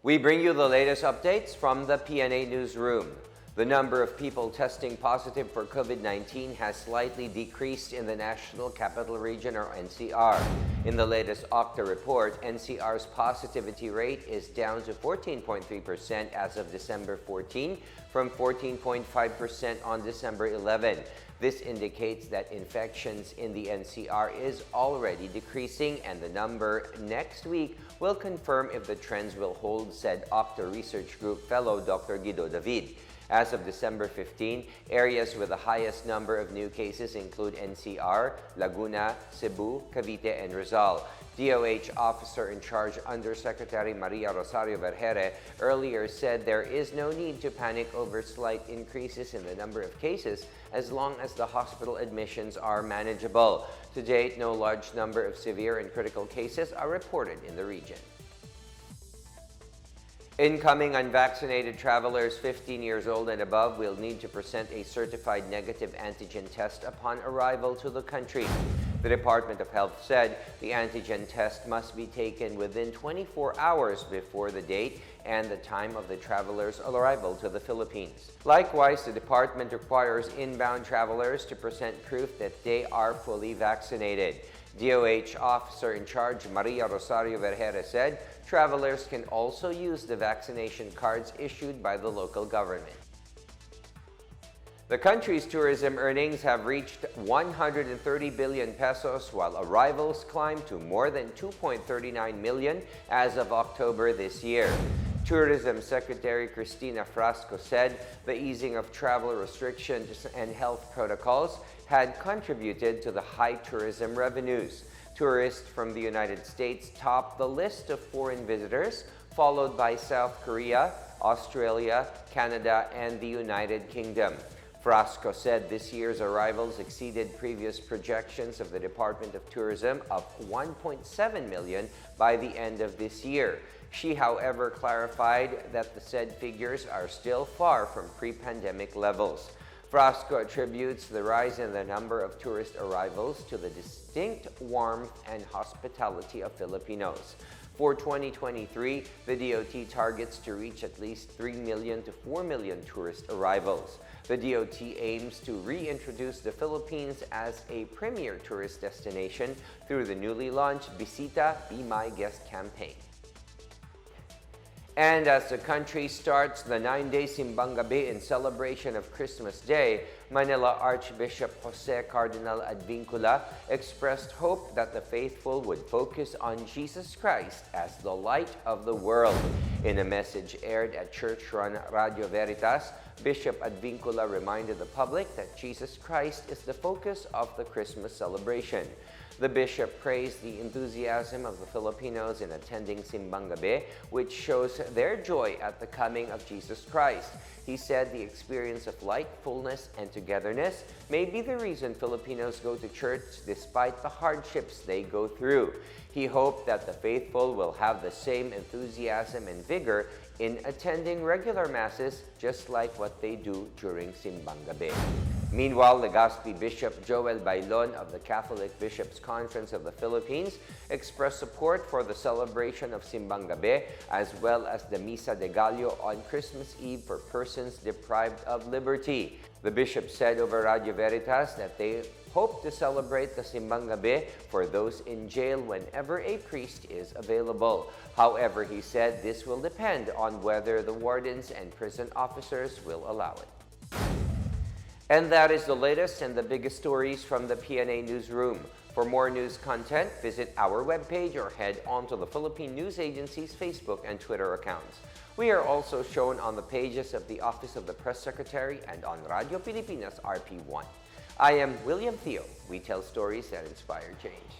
We bring you the latest updates from the Pna Newsroom. The number of people testing positive for COVID-19 has slightly decreased in the National Capital Region or NCR. In the latest OCTA report, NCR's positivity rate is down to 14.3% as of December 14 from 14.5% on December 11. This indicates that infections in the NCR is already decreasing, and the number next week will confirm if the trends will hold, said OCTA Research Group fellow Dr. Guido David. As of December 15, areas with the highest number of new cases include NCR, Laguna, Cebu, Cavite, and Rizal. DOH Officer in Charge Undersecretary Maria Rosario Vergere earlier said there is no need to panic over slight increases in the number of cases as long as the hospital admissions are manageable. To date, no large number of severe and critical cases are reported in the region. Incoming unvaccinated travelers 15 years old and above will need to present a certified negative antigen test upon arrival to the country. The Department of Health said the antigen test must be taken within 24 hours before the date and the time of the traveler's arrival to the Philippines. Likewise, the department requires inbound travelers to present proof that they are fully vaccinated. DOH Officer in Charge Maria Rosario Vergere said travelers can also use the vaccination cards issued by the local government. The country's tourism earnings have reached 130 billion pesos, while arrivals climbed to more than 2.39 million as of October this year. Tourism Secretary Cristina Frasco said the easing of travel restrictions and health protocols had contributed to the high tourism revenues. Tourists from the United States topped the list of foreign visitors, followed by South Korea, Australia, Canada, and the United Kingdom. Frasco said this year's arrivals exceeded previous projections of the Department of Tourism of 1.7 million by the end of this year. She, however, clarified that the said figures are still far from pre-pandemic levels. Frasco attributes the rise in the number of tourist arrivals to the distinct warmth and hospitality of Filipinos. For 2023, the DOT targets to reach at least 3 million to 4 million tourist arrivals. The DOT aims to reintroduce the Philippines as a premier tourist destination through the newly launched Bisita, Be My Guest campaign. And as the country starts the 9-day Simbang Gabi in celebration of Christmas Day, Manila Archbishop Jose Cardinal Advincula expressed hope that the faithful would focus on Jesus Christ as the light of the world. In a message aired at church-run Radio Veritas, Bishop Advincula reminded the public that Jesus Christ is the focus of the Christmas celebration. The bishop praised the enthusiasm of the Filipinos in attending Simbang Gabi, which shows their joy at the coming of Jesus Christ. He said the experience of light, fullness, and togetherness may be the reason Filipinos go to church despite the hardships they go through. He hoped that the faithful will have the same enthusiasm and vigor in attending regular masses, just like what they do during Simbang Gabi. Meanwhile, Legazpi Bishop Joel Bailon of the Catholic Bishops' Conference of the Philippines expressed support for the celebration of Simbang Gabi as well as the Misa de Gallo on Christmas Eve for persons deprived of liberty. The bishop said over Radio Veritas that they hope to celebrate the Simbang Gabi for those in jail whenever a priest is available. However, he said this will depend on whether the wardens and prison officers will allow it. And that is the latest and the biggest stories from the Pna Newsroom. For more news content, visit our webpage or head on to the Philippine News Agency's Facebook and Twitter accounts. We are also shown on the pages of the Office of the Press Secretary and on Radio Pilipinas RP1. I am William Theo. We tell stories that inspire change.